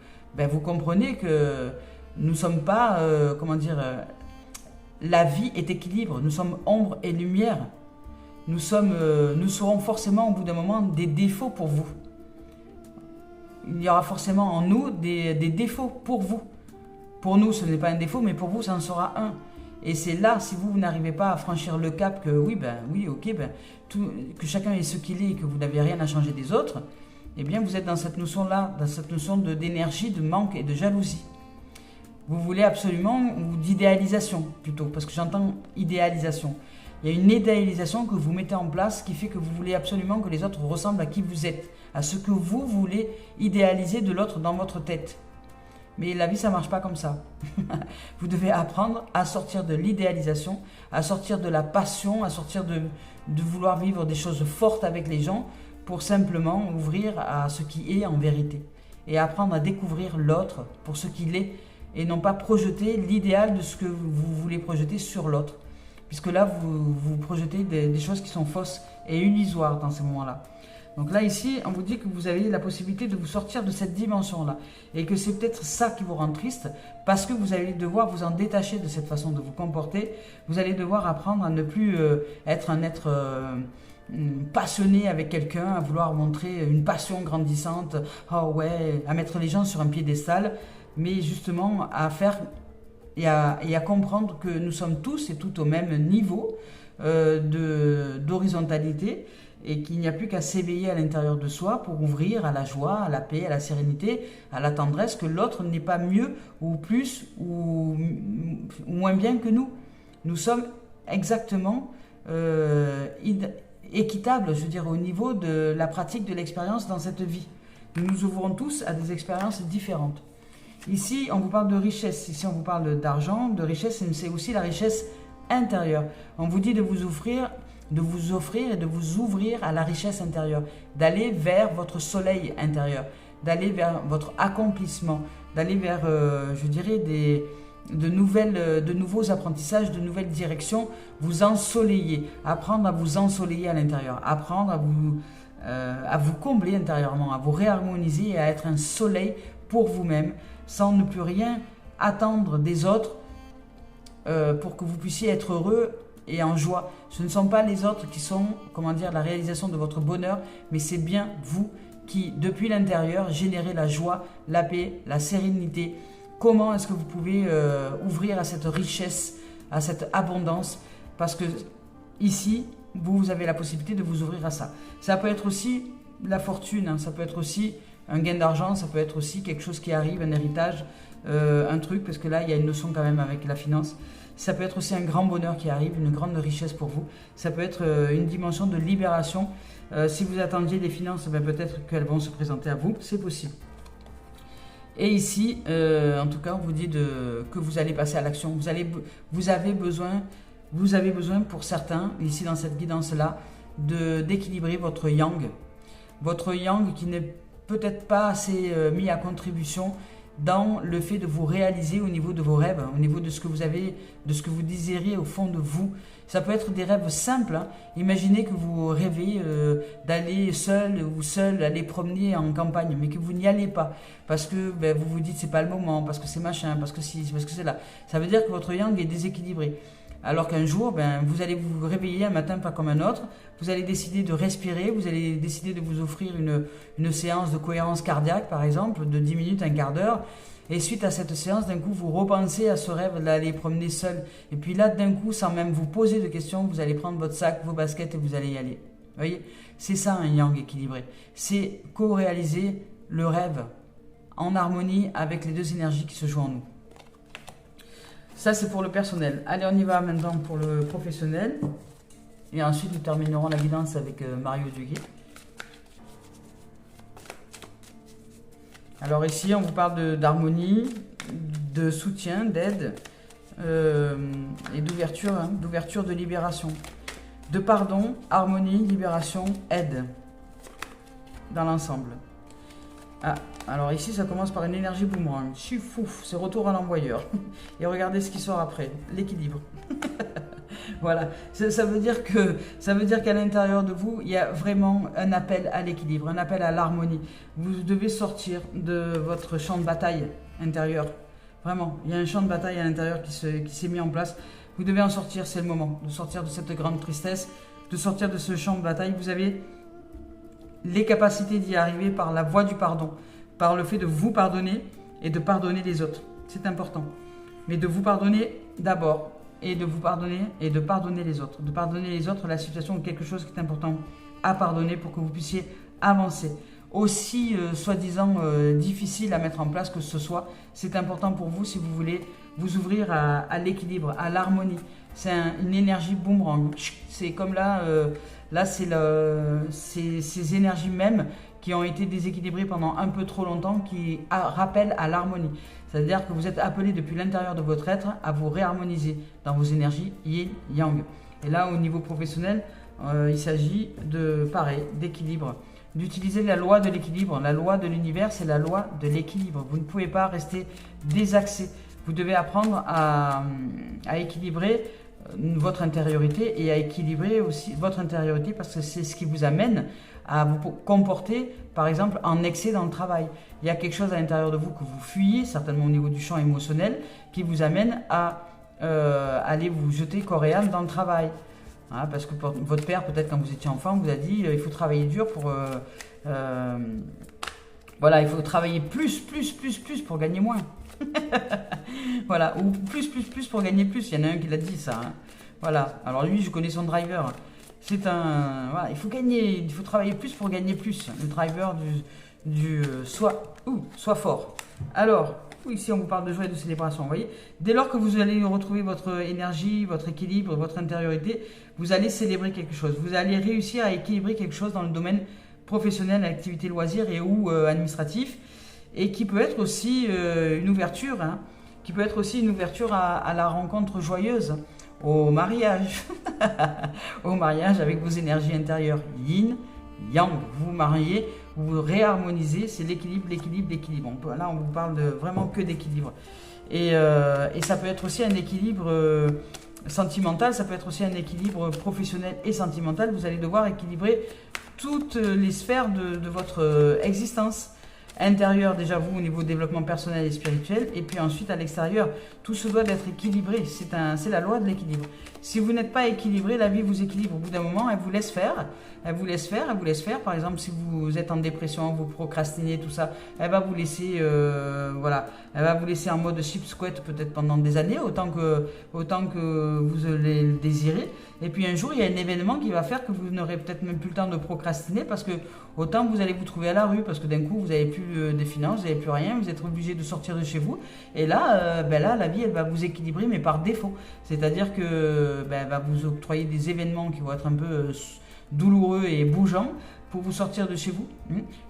Speaker 1: comprenez que nous ne sommes pas, la vie est équilibre, nous sommes ombre et lumière. Nous serons forcément au bout d'un moment des défauts pour vous. Il y aura forcément en nous des défauts pour vous. Pour nous, ce n'est pas un défaut, mais pour vous, ça en sera un. Et c'est là, si vous n'arrivez pas à franchir le cap que que chacun est ce qu'il est et que vous n'avez rien à changer des autres, eh bien vous êtes dans cette notion-là, dans cette notion d'énergie, de manque et de jalousie. Vous voulez absolument, ou d'idéalisation plutôt, parce que j'entends idéalisation. Il y a une idéalisation que vous mettez en place qui fait que vous voulez absolument que les autres ressemblent à qui vous êtes, à ce que vous voulez idéaliser de l'autre dans votre tête. Mais la vie, ça ne marche pas comme ça. Vous devez apprendre à sortir de l'idéalisation, à sortir de la passion, à sortir de vouloir vivre des choses fortes avec les gens pour simplement ouvrir à ce qui est en vérité. Et apprendre à découvrir l'autre pour ce qu'il est et non pas projeter l'idéal de ce que vous voulez projeter sur l'autre. Puisque là, vous projetez des choses qui sont fausses et illusoires dans ces moments-là. Donc là, ici, on vous dit que vous avez la possibilité de vous sortir de cette dimension-là. Et que c'est peut-être ça qui vous rend triste, parce que vous allez devoir vous en détacher de cette façon de vous comporter. Vous allez devoir apprendre à ne plus être un être passionné avec quelqu'un, à vouloir montrer une passion grandissante, à mettre les gens sur un piédestal, mais justement à faire et à comprendre que nous sommes tous et toutes au même niveau d'horizontalité, et qu'il n'y a plus qu'à s'éveiller à l'intérieur de soi pour ouvrir à la joie, à la paix, à la sérénité, à la tendresse, que l'autre n'est pas mieux ou plus ou moins bien que nous. Nous sommes exactement équitables, je veux dire, au niveau de la pratique de l'expérience dans cette vie. Nous nous ouvrons tous à des expériences différentes. Ici, on vous parle de richesse, ici on vous parle d'argent, de richesse, c'est aussi la richesse intérieure. On vous dit de vous offrir et de vous ouvrir à la richesse intérieure, d'aller vers votre soleil intérieur, d'aller vers votre accomplissement, d'aller vers, de nouveaux apprentissages, de nouvelles directions, vous ensoleiller, apprendre à vous ensoleiller à l'intérieur, apprendre à vous combler intérieurement, à vous réharmoniser et à être un soleil pour vous-même, sans ne plus rien attendre des autres pour que vous puissiez être heureux et en joie. Ce ne sont pas les autres qui sont, la réalisation de votre bonheur, mais c'est bien vous qui, depuis l'intérieur, générez la joie, la paix, la sérénité. Comment est-ce que vous pouvez ouvrir à cette richesse, à cette abondance? Parce que ici, vous avez la possibilité de vous ouvrir à ça. Ça peut être aussi la fortune, ça peut être aussi un gain d'argent, ça peut être aussi quelque chose qui arrive, un héritage, un truc, parce que là, il y a une notion quand même avec la finance. Ça peut être aussi un grand bonheur qui arrive, une grande richesse pour vous. Ça peut être une dimension de libération. Si vous attendiez des finances, peut-être qu'elles vont se présenter à vous. C'est possible. Et ici, en tout cas, on vous dit que vous allez passer à l'action. Vous avez besoin pour certains, ici dans cette guidance-là, d'équilibrer votre yang. Votre yang qui n'est peut-être pas assez mis à contribution dans le fait de vous réaliser au niveau de vos rêves, au niveau de ce que vous avez, de ce que vous désirez au fond de vous. Ça peut être des rêves simples. Imaginez que vous rêvez d'aller seul ou seul aller promener en campagne, mais que vous n'y allez pas parce que vous vous dites c'est pas le moment, parce que c'est machin, parce que si, parce que c'est là. Ça veut dire que votre yang est déséquilibré. Alors qu'un jour, ben, vous allez vous réveiller un matin pas comme un autre, vous allez décider de respirer, vous allez décider de vous offrir une séance de cohérence cardiaque par exemple, de 10 minutes, un quart d'heure. Et suite à cette séance, d'un coup, vous repensez à ce rêve d'aller promener seul. Et puis là, d'un coup, sans même vous poser de questions, vous allez prendre votre sac, vos baskets et vous allez y aller. Vous voyez, c'est ça un yang équilibré. C'est co-réaliser le rêve en harmonie avec les deux énergies qui se jouent en nous. Ça, c'est pour le personnel. Allez, on y va maintenant pour le professionnel. Et ensuite, nous terminerons la guidance avec Mario Duguay. Alors ici, on vous parle d'harmonie, de soutien, d'aide et d'ouverture, hein, d'ouverture, de libération. De pardon, harmonie, libération, aide dans l'ensemble. Ah, alors ici, ça commence par une énergie boomerang. Chifouf, c'est retour à l'envoyeur. Et regardez ce qui sort après, l'équilibre. Voilà, ça veut dire qu'à l'intérieur de vous, il y a vraiment un appel à l'équilibre, un appel à l'harmonie. Vous devez sortir de votre champ de bataille intérieur. Vraiment, il y a un champ de bataille à l'intérieur qui s'est mis en place. Vous devez en sortir, c'est le moment de sortir de cette grande tristesse, de sortir de ce champ de bataille. Vous avez les capacités d'y arriver par la voie du pardon, par le fait de vous pardonner et de pardonner les autres. C'est important. Mais de vous pardonner d'abord. Et de vous pardonner et de pardonner les autres. De pardonner les autres, la situation ou quelque chose qui est important à pardonner pour que vous puissiez avancer. Aussi soi-disant difficile à mettre en place que ce soit, c'est important pour vous si vous voulez vous ouvrir à l'équilibre, à l'harmonie. C'est une énergie boomerang. C'est comme là c'est ces énergies mêmes qui ont été déséquilibrées pendant un peu trop longtemps, qui rappellent à l'harmonie. C'est-à-dire que vous êtes appelé depuis l'intérieur de votre être à vous réharmoniser dans vos énergies yin-yang. Et là, au niveau professionnel, il s'agit pareil, d'équilibre. D'utiliser la loi de l'équilibre. La loi de l'univers, c'est la loi de l'équilibre. Vous ne pouvez pas rester désaxé. Vous devez apprendre à équilibrer votre intériorité et à équilibrer aussi votre intériorité parce que c'est ce qui vous amène à vous comporter, par exemple, en excès dans le travail. Il y a quelque chose à l'intérieur de vous que vous fuyez, certainement au niveau du champ émotionnel, qui vous amène à aller vous jeter corps et âme dans le travail. Hein, parce que votre père, peut-être quand vous étiez enfant, vous a dit il faut travailler dur pour... voilà, il faut travailler plus pour gagner moins. Voilà, ou plus pour gagner plus. Il y en a un qui l'a dit ça. Hein. Voilà, alors lui, je connais son driver. C'est un... Voilà, il faut travailler plus pour gagner plus. Le driver du sois fort. Alors, ici on vous parle de joie et de célébration, vous voyez. Dès lors que vous allez retrouver votre énergie, votre équilibre, votre intériorité, vous allez célébrer quelque chose. Vous allez réussir à équilibrer quelque chose dans le domaine professionnel, activité loisir et ou administratif. Et qui peut être aussi une ouverture, hein, qui peut être aussi une ouverture à la rencontre joyeuse, au mariage, au mariage avec vos énergies intérieures, yin, yang, vous vous mariez, vous vous réharmonisez, c'est l'équilibre. Là, on vous parle vraiment que d'équilibre. Et ça peut être aussi un équilibre sentimental, ça peut être aussi un équilibre professionnel et sentimental. Vous allez devoir équilibrer toutes les sphères de votre existence. Intérieur, déjà vous, au niveau développement personnel et spirituel, et puis ensuite à l'extérieur, tout se doit d'être équilibré, c'est la loi de l'équilibre. Si vous n'êtes pas équilibré, la vie vous équilibre. Au bout d'un moment, elle vous laisse faire. Par exemple, si vous êtes en dépression, vous procrastinez, tout ça, elle va vous laisser, voilà, elle va vous laisser en mode chip squat peut-être pendant des années, autant que vous le désirez. Et puis un jour, il y a un événement qui va faire que vous n'aurez peut-être même plus le temps de procrastiner parce que autant vous allez vous trouver à la rue parce que d'un coup, vous n'avez plus des finances, vous n'avez plus rien, vous êtes obligé de sortir de chez vous. Et là, la vie, elle va vous équilibrer, mais par défaut. C'est-à-dire que elle va vous octroyer des événements qui vont être un peu douloureux et bougeants pour vous sortir de chez vous.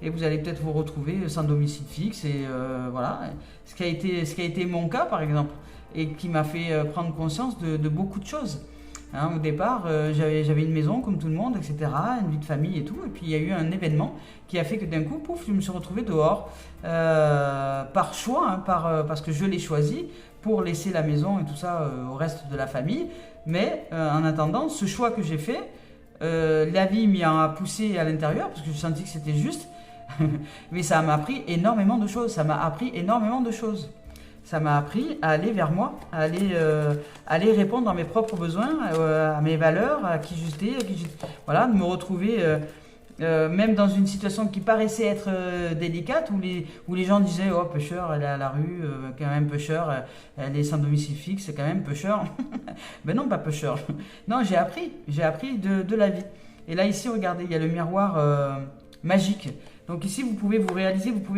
Speaker 1: Et vous allez peut-être vous retrouver sans domicile fixe. Et voilà, ce qui a été mon cas, par exemple, et qui m'a fait prendre conscience de beaucoup de choses. Hein, au départ, j'avais une maison comme tout le monde, etc., une vie de famille et tout. Et puis il y a eu un événement qui a fait que d'un coup, pouf, je me suis retrouvée dehors par choix, hein, parce que je l'ai choisi pour laisser la maison et tout ça au reste de la famille. Mais en attendant, ce choix que j'ai fait, la vie m'y a poussé à l'intérieur parce que je sentis que c'était juste. Mais ça m'a appris énormément de choses. ça m'a appris à aller vers moi, aller répondre à mes propres besoins, à mes valeurs, à qui j'étais, voilà, de me retrouver même dans une situation qui paraissait être délicate, où les gens disaient oh pêcheur, elle est à la rue, quand même pêcheur, elle est sans domicile fixe, c'est quand même pêcheur. Ben non, pas pêcheur. Non, j'ai appris de la vie. Et là ici, regardez, il y a le miroir magique. Donc ici, vous pouvez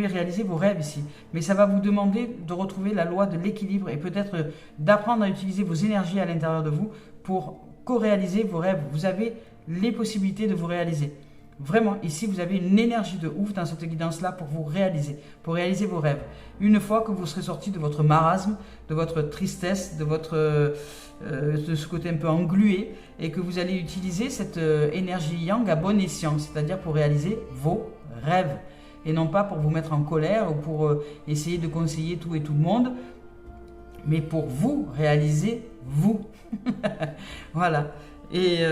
Speaker 1: réaliser vos rêves ici. Mais ça va vous demander de retrouver la loi de l'équilibre et peut-être d'apprendre à utiliser vos énergies à l'intérieur de vous pour co-réaliser vos rêves. Vous avez les possibilités de vous réaliser. Vraiment, ici, vous avez une énergie de ouf dans cette guidance-là pour pour réaliser vos rêves. Une fois que vous serez sorti de votre marasme, de votre tristesse, de ce côté un peu englué, et que vous allez utiliser cette énergie yang à bon escient, c'est-à-dire pour réaliser vos rêves, et non pas pour vous mettre en colère ou pour essayer de conseiller tout et tout le monde, mais pour vous réaliser vous. Voilà. Et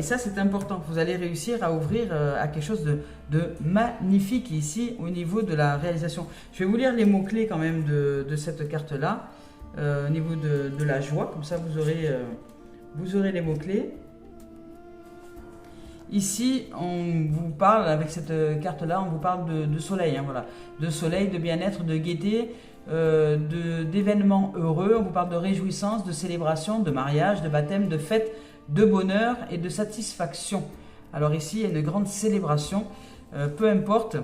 Speaker 1: ça, c'est important. Vous allez réussir à ouvrir à quelque chose de magnifique ici au niveau de la réalisation. Je vais vous lire les mots-clés quand même de cette carte-là, au niveau de la joie. Comme ça, vous aurez les mots-clés. Ici, on vous parle, avec cette carte-là, on vous parle de soleil. Hein, voilà. De soleil, de bien-être, de gaieté, d'événements heureux. On vous parle de réjouissance, de célébration, de mariage, de baptême, de fête, de bonheur et de satisfaction. Alors ici, il y a une grande célébration, peu importe,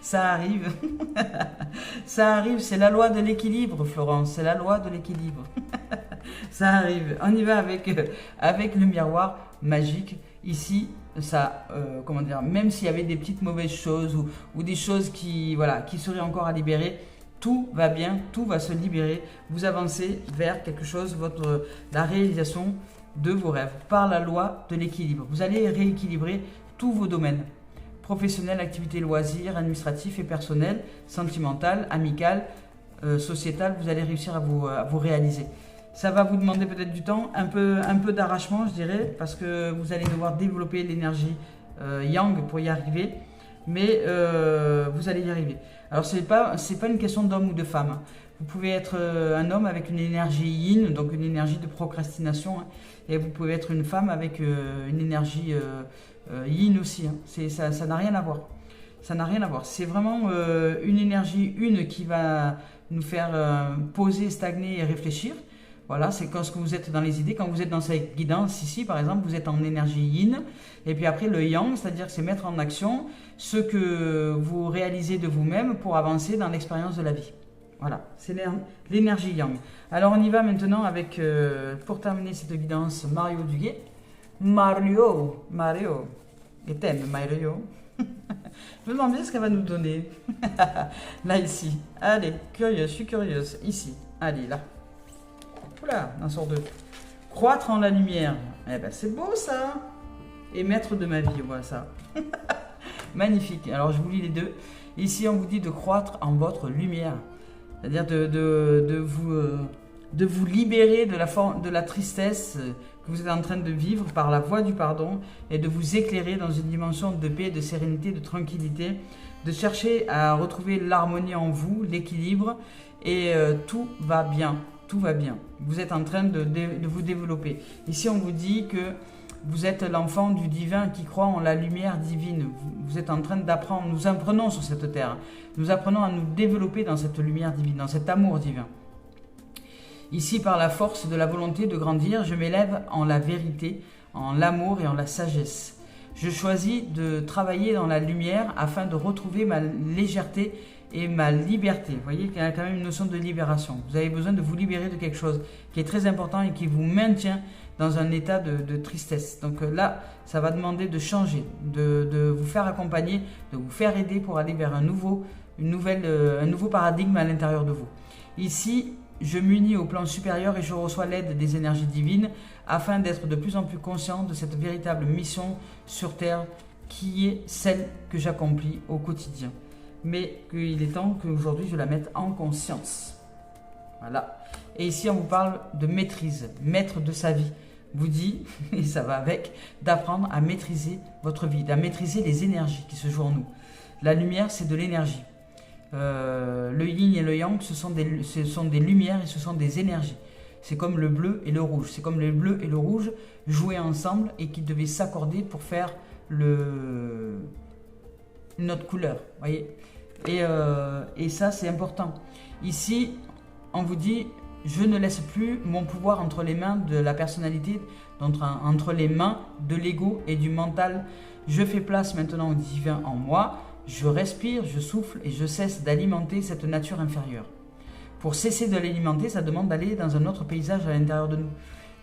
Speaker 1: ça arrive. Ça arrive, c'est la loi de l'équilibre, Florence, c'est la loi de l'équilibre. Ça arrive, on y va avec le miroir magique. Ici, ça, comment dire, même s'il y avait des petites mauvaises choses ou des choses qui seraient encore à libérer, tout va bien, tout va se libérer. Vous avancez vers quelque chose, la réalisation de vos rêves par la loi de l'équilibre. Vous allez rééquilibrer tous vos domaines professionnels, activités, loisirs, administratifs et personnels, sentimental, amical, sociétal. Vous allez réussir à vous réaliser. Ça va vous demander peut-être du temps, un peu d'arrachement, je dirais, parce que vous allez devoir développer l'énergie yang pour y arriver, mais vous allez y arriver. Alors, c'est pas une question d'homme ou de femme. Vous pouvez être un homme avec une énergie yin, donc une énergie de procrastination, hein, et vous pouvez être une femme avec une énergie yin aussi. Hein. Ça n'a rien à voir. Ça n'a rien à voir. C'est vraiment une énergie qui va nous faire poser, stagner et réfléchir. Voilà, c'est quand vous êtes dans les idées, quand vous êtes dans cette guidance ici, par exemple, vous êtes en énergie yin, et puis après le yang, c'est-à-dire que c'est mettre en action ce que vous réalisez de vous-même pour avancer dans l'expérience de la vie. Voilà, c'est l'énergie yang. Alors on y va maintenant avec, pour terminer cette guidance, Mario Duguay. Mario, et t'aimes Mario. Je me demande bien ce qu'elle va nous donner. Là, ici. Allez, curieuse, je suis curieuse. Ici, allez, là. Oula, un sort de croître en la lumière. Eh ben, c'est beau ça. Et maître de ma vie, voilà ça. Magnifique. Alors, je vous lis les deux. Ici, on vous dit de croître en votre lumière. C'est-à-dire de vous libérer de la tristesse que vous êtes en train de vivre par la voie du pardon et de vous éclairer dans une dimension de paix, de sérénité, de tranquillité, de chercher à retrouver l'harmonie en vous, l'équilibre et tout va bien. Tout va bien. Vous êtes en train de vous développer. Ici, on vous dit que vous êtes l'enfant du divin qui croit en la lumière divine. Vous êtes en train d'apprendre. Nous apprenons sur cette terre. Nous apprenons à nous développer dans cette lumière divine, dans cet amour divin. Ici, par la force de la volonté de grandir, je m'élève en la vérité, en l'amour et en la sagesse. Je choisis de travailler dans la lumière afin de retrouver ma légèreté et ma liberté. Vous voyez qu'il y a quand même une notion de libération. Vous avez besoin de vous libérer de quelque chose qui est très important et qui vous maintient dans un état de tristesse. Donc là, ça va demander de changer, de vous faire accompagner, de vous faire aider pour aller vers un nouveau paradigme à l'intérieur de vous. Ici, je m'unis au plan supérieur et je reçois l'aide des énergies divines afin d'être de plus en plus conscient de cette véritable mission sur Terre qui est celle que j'accomplis au quotidien. Mais qu'il est temps qu'aujourd'hui je la mette en conscience. Voilà. Et ici on vous parle de maîtrise, maître de sa vie. Vous dit, et ça va avec, d'apprendre à maîtriser votre vie, à maîtriser les énergies qui se jouent en nous. La lumière, c'est de l'énergie. Le yin et le yang, ce sont des lumières et ce sont des énergies. C'est comme le bleu et le rouge. C'est comme le bleu et le rouge jouaient ensemble et qui devaient s'accorder pour faire notre couleur. Voyez, et ça, c'est important. Ici, on vous dit, je ne laisse plus mon pouvoir entre les mains de la personnalité, entre les mains de l'ego et du mental. Je fais place maintenant au divin en moi. Je respire, je souffle et je cesse d'alimenter cette nature inférieure. Pour cesser de l'alimenter, ça demande d'aller dans un autre paysage à l'intérieur de nous,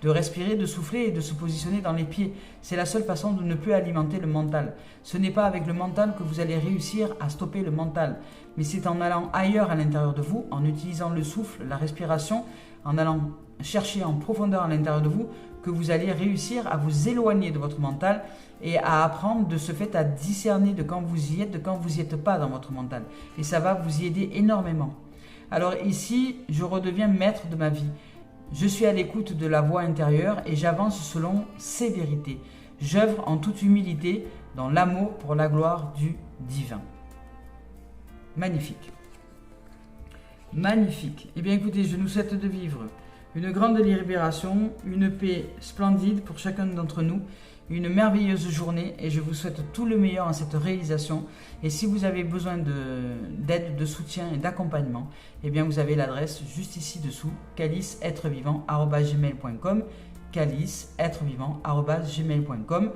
Speaker 1: de respirer, de souffler et de se positionner dans les pieds. C'est la seule façon de ne plus alimenter le mental. Ce n'est pas avec le mental que vous allez réussir à stopper le mental, mais c'est en allant ailleurs à l'intérieur de vous, en utilisant le souffle, la respiration, en allant chercher en profondeur à l'intérieur de vous, que vous allez réussir à vous éloigner de votre mental et à apprendre de ce fait à discerner de quand vous y êtes, de quand vous n'y êtes pas dans votre mental. Et ça va vous y aider énormément. Alors ici, je redeviens maître de ma vie. Je suis à l'écoute de la voix intérieure et j'avance selon ses vérités. J'œuvre en toute humilité dans l'amour pour la gloire du divin. Magnifique. Magnifique. Eh bien écoutez, je nous souhaite de vivre une grande libération, une paix splendide pour chacun d'entre nous, une merveilleuse journée et je vous souhaite tout le meilleur en cette réalisation. Et si vous avez besoin d'aide, de soutien et d'accompagnement, eh bien vous avez l'adresse juste ici dessous, caliceêtrevivant@gmail.com, caliceêtrevivant@gmail.com.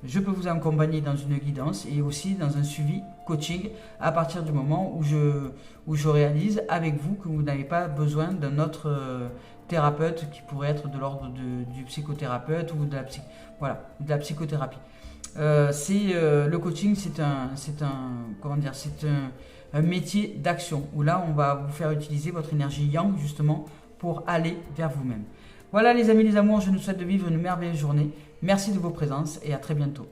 Speaker 1: Je peux vous accompagner dans une guidance et aussi dans un suivi coaching à partir du moment où je réalise avec vous que vous n'avez pas besoin d'un autre thérapeute qui pourrait être de l'ordre du psychothérapeute ou de la psychothérapie. Le coaching, c'est un métier d'action où là, on va vous faire utiliser votre énergie yang justement pour aller vers vous-même. Voilà les amis, les amours, je nous souhaite de vivre une merveilleuse journée. Merci de vos présences et à très bientôt.